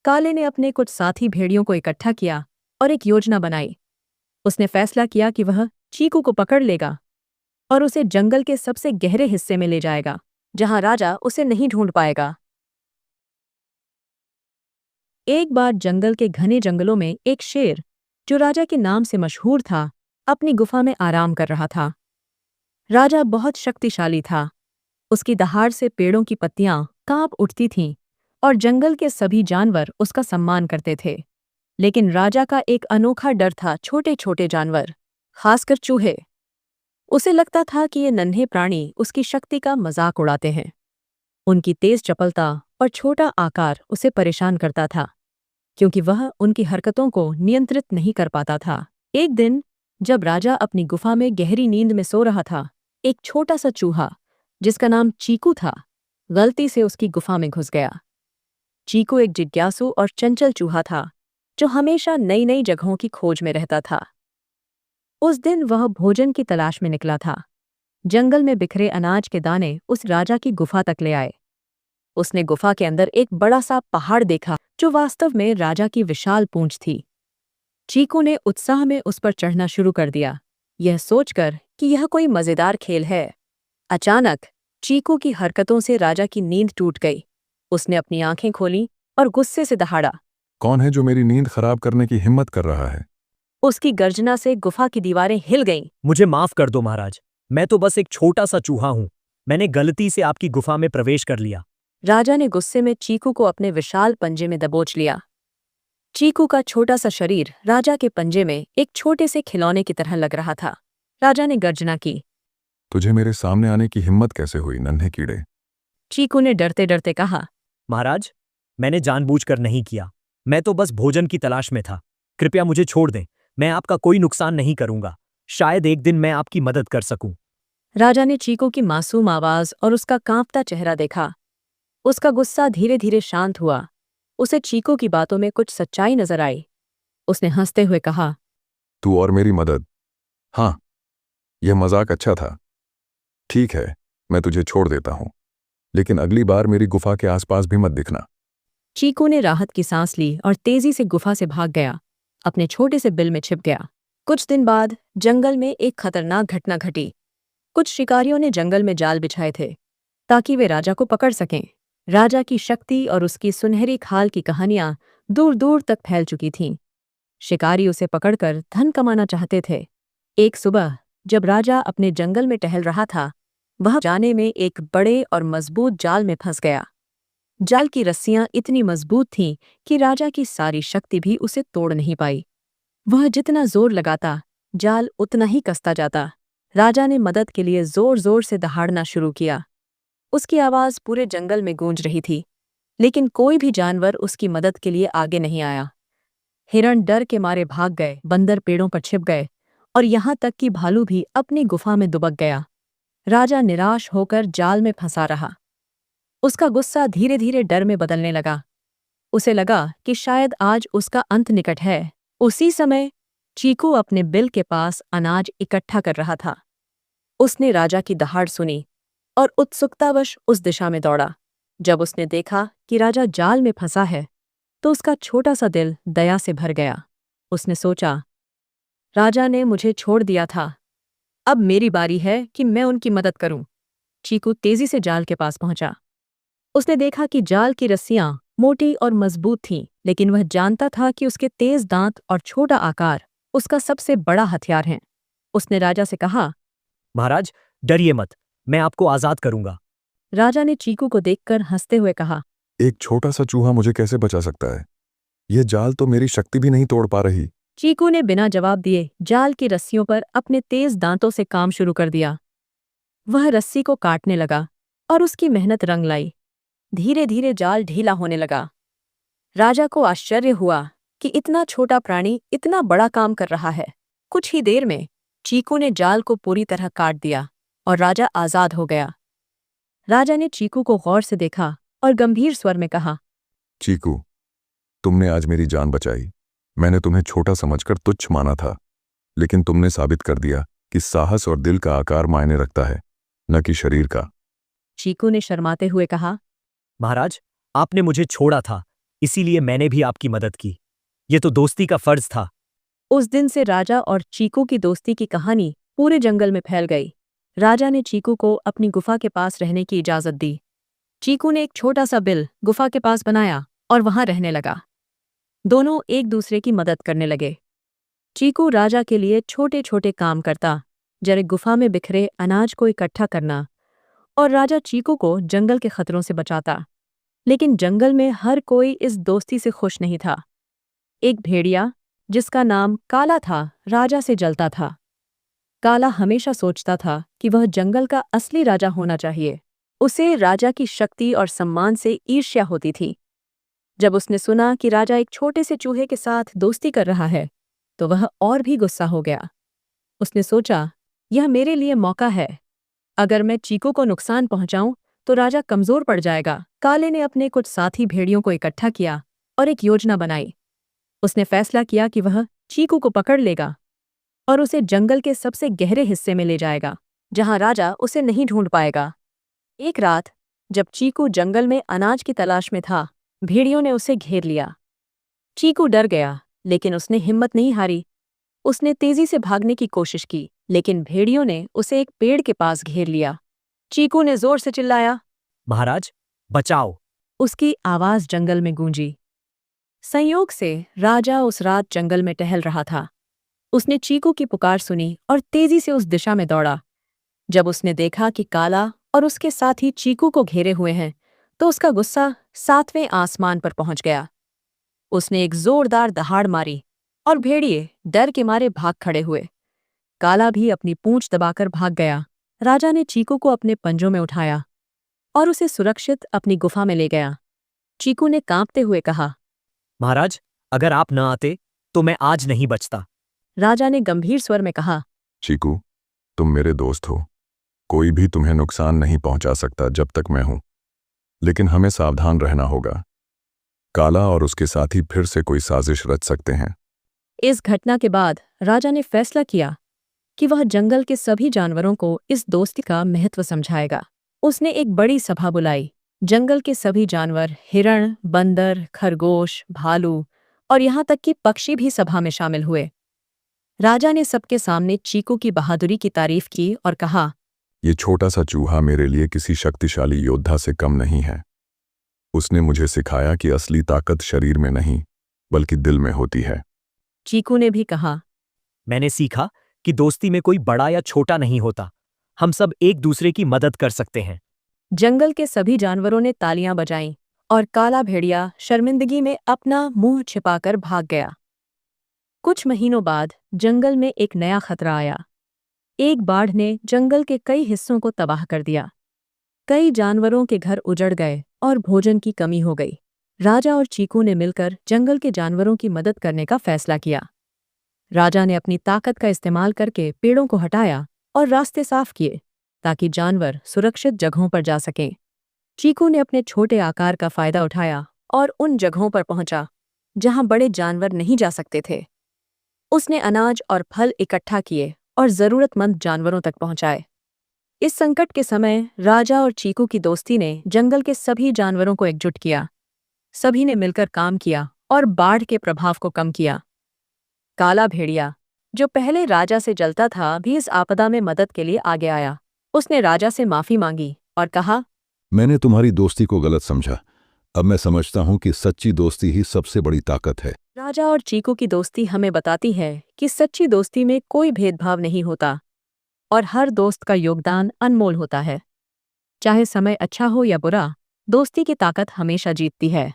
काले ने अपने कुछ साथी भेड़ियों को इकट्ठा किया और एक योजना बनाई। उसने फैसला किया कि वह चीकू को पकड़ लेगा और उसे जंगल के सबसे गहरे हिस्से में ले जाएगा, जहां राजा उसे नहीं ढूंढ पाएगा। एक बार जंगल के घने जंगलों में एक शेर, जो राजा के नाम से मशहूर था, अपनी गुफा में आराम कर रहा था। राजा बहुत शक्तिशाली था। उसकी दहाड़ से पेड़ों की पत्तियां कांप उठती थीं और जंगल के सभी जानवर उसका सम्मान करते थे। लेकिन राजा का एक अनोखा डर था छोटे छोटे जानवर, खासकर चूहे। उसे लगता था कि ये नन्हे प्राणी उसकी शक्ति का मजाक उड़ाते हैं। उनकी तेज चपलता और छोटा आकार उसे परेशान करता था, क्योंकि वह उनकी हरकतों को नियंत्रित नहीं कर पाता था। एक दिन जब राजा अपनी गुफा में गहरी नींद में सो रहा था, एक छोटा सा चूहा, जिसका नाम चीकू था, गलती से उसकी गुफा में घुस गया। चीकू एक जिज्ञासु और चंचल चूहा था, जो हमेशा नई नई जगहों की खोज में रहता था। उस दिन वह भोजन की तलाश में निकला था। जंगल में बिखरे अनाज के दाने उस राजा की गुफा तक ले आए। उसने गुफा के अंदर एक बड़ा सा पहाड़ देखा, जो वास्तव में राजा की विशाल पूंछ थी। चीकू ने उत्साह में उस पर चढ़ना शुरू कर दिया, यह सोचकर कि यह कोई मजेदार खेल है। अचानक चीकू की हरकतों से राजा की नींद टूट गई। उसने अपनी आंखें खोलीं और गुस्से से दहाड़ा। कौन है जो मेरी नींद खराब करने की हिम्मत कर रहा है? उसकी गर्जना से गुफा की दीवारें हिल गईं। मुझे माफ कर दो महाराज, मैं तो बस एक छोटा सा चूहा हूं। मैंने गलती से आपकी गुफा में प्रवेश कर लिया। राजा ने गुस्से में चीकू को अपने विशाल पंजे में दबोच लिया। चीकू का छोटा सा शरीर राजा के पंजे में एक छोटे से खिलौने की तरह लग रहा था। राजा ने गर्जना की। तुझे मेरे सामने आने की हिम्मत कैसे हुई, नन्हे कीड़े? चीकू ने डरते डरते कहा। महाराज, मैंने जानबूझकर नहीं किया। मैं तो बस भोजन की तलाश में था। कृपया मुझे छोड़ दें। मैं आपका कोई नुकसान नहीं करूंगा। शायद एक दिन मैं आपकी मदद कर सकूं। राजा ने चीकू की मासूम आवाज और उसका कांपता चेहरा देखा। उसका गुस्सा धीरे धीरे शांत हुआ। उसे चीकू की बातों में कुछ सच्चाई नजर आई। उसने हंसते हुए कहा, तू और मेरी मदद? हाँ, यह मजाक अच्छा था। ठीक है, मैं तुझे छोड़ देता हूं, लेकिन अगली बार मेरी गुफा के आसपास भी मत दिखना। चीकू ने राहत की सांस ली और तेजी से गुफा से भाग गया, अपने छोटे से बिल में छिप गया। कुछ दिन बाद जंगल में एक खतरनाक घटना घटी। कुछ शिकारियों ने जंगल में जाल बिछाए थे, ताकि वे राजा को पकड़ सकें। राजा की शक्ति और उसकी सुनहरी खाल की कहानियां दूर दूर तक फैल चुकी थीं। शिकारी उसे पकड़कर धन कमाना चाहते थे। एक सुबह जब राजा अपने जंगल में टहल रहा था, वह जाने में एक बड़े और मजबूत जाल में फंस गया। जाल की रस्सियां इतनी मजबूत थीं कि राजा की सारी शक्ति भी उसे तोड़ नहीं पाई। वह जितना जोर लगाता, जाल उतना ही कसता जाता। राजा ने मदद के लिए जोर जोर से दहाड़ना शुरू किया। उसकी आवाज पूरे जंगल में गूंज रही थी, लेकिन कोई भी जानवर उसकी मदद के लिए आगे नहीं आया। हिरण डर के मारे भाग गए, बंदर पेड़ों पर छिप गए और यहाँ तक कि भालू भी अपनी गुफा में दुबक गया। राजा निराश होकर जाल में फंसा रहा। उसका गुस्सा धीरे धीरे डर में बदलने लगा। उसे लगा कि शायद आज उसका अंत निकट है। उसी समय चीकू अपने बिल के पास अनाज इकट्ठा कर रहा था। उसने राजा की दहाड़ सुनी और उत्सुकतावश उस दिशा में दौड़ा। जब उसने देखा कि राजा जाल में फंसा है, तो उसका छोटा सा दिल दया से भर गया। उसने सोचा, राजा ने मुझे छोड़ दिया था, अब मेरी बारी है कि मैं उनकी मदद करूं। चीकू तेजी से जाल के पास पहुंचा। उसने देखा कि जाल की रस्सियां मोटी और मजबूत थीं, लेकिन वह जानता था कि उसके तेज दांत और छोटा आकार उसका सबसे बड़ा हथियार है। उसने राजा से कहा, महाराज, डरिए मत, मैं आपको आजाद करूंगा। राजा ने चीकू को देखकर हंसते हुए कहा, एक छोटा सा चूहा मुझे कैसे बचा सकता है? यह जाल तो मेरी शक्ति भी नहीं तोड़ पा रही। चीकू ने बिना जवाब दिए जाल की रस्सियों पर अपने तेज दांतों से काम शुरू कर दिया। वह रस्सी को काटने लगा और उसकी मेहनत रंग लाई। धीरे धीरे जाल ढीला होने लगा। राजा को आश्चर्य हुआ कि इतना छोटा प्राणी इतना बड़ा काम कर रहा है। कुछ ही देर में चीकू ने जाल को पूरी तरह काट दिया और राजा आजाद हो गया। राजा ने चीकू को गौर से देखा और गंभीर स्वर में कहा, चीकू, तुमने आज मेरी जान बचाई। मैंने तुम्हें छोटा समझकर तुच्छ माना था, लेकिन तुमने साबित कर दिया कि साहस और दिल का आकार मायने रखता है, न कि शरीर का। चीकू ने शर्माते हुए कहा, महाराज, आपने मुझे छोड़ा था, इसीलिए मैंने भी आपकी मदद की। ये तो दोस्ती का फर्ज था। उस दिन से राजा और चीकू की दोस्ती की कहानी पूरे जंगल में फैल गई। राजा ने चीकू को अपनी गुफा के पास रहने की इजाजत दी। चीकू ने एक छोटा सा बिल गुफा के पास बनाया और वहां रहने लगा। दोनों एक दूसरे की मदद करने लगे। चीकू राजा के लिए छोटे छोटे काम करता, जैसे गुफा में बिखरे अनाज को इकट्ठा करना, और राजा चीकू को जंगल के खतरों से बचाता। लेकिन जंगल में हर कोई इस दोस्ती से खुश नहीं था। एक भेड़िया, जिसका नाम काला था, राजा से जलता था। काला हमेशा सोचता था कि वह जंगल का असली राजा होना चाहिए। उसे राजा की शक्ति और सम्मान से ईर्ष्या होती थी। जब उसने सुना कि राजा एक छोटे से चूहे के साथ दोस्ती कर रहा है, तो वह और भी गुस्सा हो गया। उसने सोचा, यह मेरे लिए मौका है। अगर मैं चीकू को नुकसान पहुंचाऊं तो राजा कमजोर पड़ जाएगा। काले ने अपने कुछ साथी भेड़ियों को इकट्ठा किया और एक योजना बनाई। उसने फैसला किया कि वह चीकू को पकड़ लेगा और उसे जंगल के सबसे गहरे हिस्से में ले जाएगा, जहां राजा उसे नहीं ढूंढ पाएगा। एक रात जब चीकू जंगल में अनाज की तलाश में था, भेड़ियों ने उसे घेर लिया। चीकू डर गया, लेकिन उसने हिम्मत नहीं हारी। उसने तेजी से भागने की कोशिश की, लेकिन भेड़ियों ने उसे एक पेड़ के पास घेर लिया। चीकू ने जोर से चिल्लाया, महाराज, बचाओ। उसकी आवाज जंगल में गूंजी। संयोग से राजा उस रात जंगल में टहल रहा था। उसने चीकू की पुकार सुनी और तेजी से उस दिशा में दौड़ा। जब उसने देखा कि काला और उसके साथी चीकू को घेरे हुए हैं, तो उसका गुस्सा 7वें आसमान पर पहुंच गया। उसने एक जोरदार दहाड़ मारी और भेड़िए डर के मारे भाग खड़े हुए। काला भी अपनी पूंछ दबाकर भाग गया। राजा ने चीकू को अपने पंजों में उठाया और उसे सुरक्षित अपनी गुफा में ले गया। चीकू ने कांपते हुए कहा, महाराज, अगर आप न आते तो मैं आज नहीं बचता। राजा ने गंभीर स्वर में कहा, चीकू, तुम मेरे दोस्त हो। कोई भी तुम्हें नुकसान नहीं पहुंचा सकता जब तक मैं हूं। लेकिन हमें सावधान रहना होगा। काला और उसके साथी फिर से कोई साजिश रच सकते हैं। इस घटना के बाद राजा ने फैसला किया कि वह जंगल के सभी जानवरों को इस दोस्ती का महत्व समझाएगा। उसने एक बड़ी सभा बुलाई। जंगल के सभी जानवर, हिरण, बंदर, खरगोश, भालू और यहाँ तक कि पक्षी भी सभा में शामिल हुए। राजा ने सबके सामने चीकू की बहादुरी की तारीफ की और कहा, ये छोटा सा चूहा मेरे लिए किसी शक्तिशाली योद्धा से कम नहीं है। उसने मुझे सिखाया कि असली ताकत शरीर में नहीं, बल्कि दिल में होती है। चीकू ने भी कहा, मैंने सीखा कि दोस्ती में कोई बड़ा या छोटा नहीं होता। हम सब एक दूसरे की मदद कर सकते हैं। जंगल के सभी जानवरों ने तालियां बजाईं और काला भेड़िया शर्मिंदगी में अपना मुंह छिपाकर भाग गया। कुछ महीनों बाद जंगल में एक नया खतरा आया। एक बाढ़ ने जंगल के कई हिस्सों को तबाह कर दिया। कई जानवरों के घर उजड़ गए और भोजन की कमी हो गई। राजा और चीकू ने मिलकर जंगल के जानवरों की मदद करने का फैसला किया। राजा ने अपनी ताकत का इस्तेमाल करके पेड़ों को हटाया और रास्ते साफ किए, ताकि जानवर सुरक्षित जगहों पर जा सकें। चीकू ने अपने छोटे आकार का फायदा उठाया और उन जगहों पर पहुंचा जहां बड़े जानवर नहीं जा सकते थे। उसने अनाज और फल इकट्ठा किए और जरूरतमंद जानवरों तक पहुंचाए। इस संकट के समय राजा और चीकू की दोस्ती ने जंगल के सभी जानवरों को एकजुट किया। सभी ने मिलकर काम किया और बाढ़ के प्रभाव को कम किया। काला भेड़िया, जो पहले राजा से जलता था, भी इस आपदा में मदद के लिए आगे आया। उसने राजा से माफी मांगी और कहा, मैंने तुम्हारी दोस्ती को गलत समझा। अब मैं समझता हूं कि सच्ची दोस्ती ही सबसे बड़ी ताकत है। राजा और चीकू की दोस्ती हमें बताती है कि सच्ची दोस्ती में कोई भेदभाव नहीं होता और हर दोस्त का योगदान अनमोल होता है। चाहे समय अच्छा हो या बुरा, दोस्ती की ताकत हमेशा जीतती है।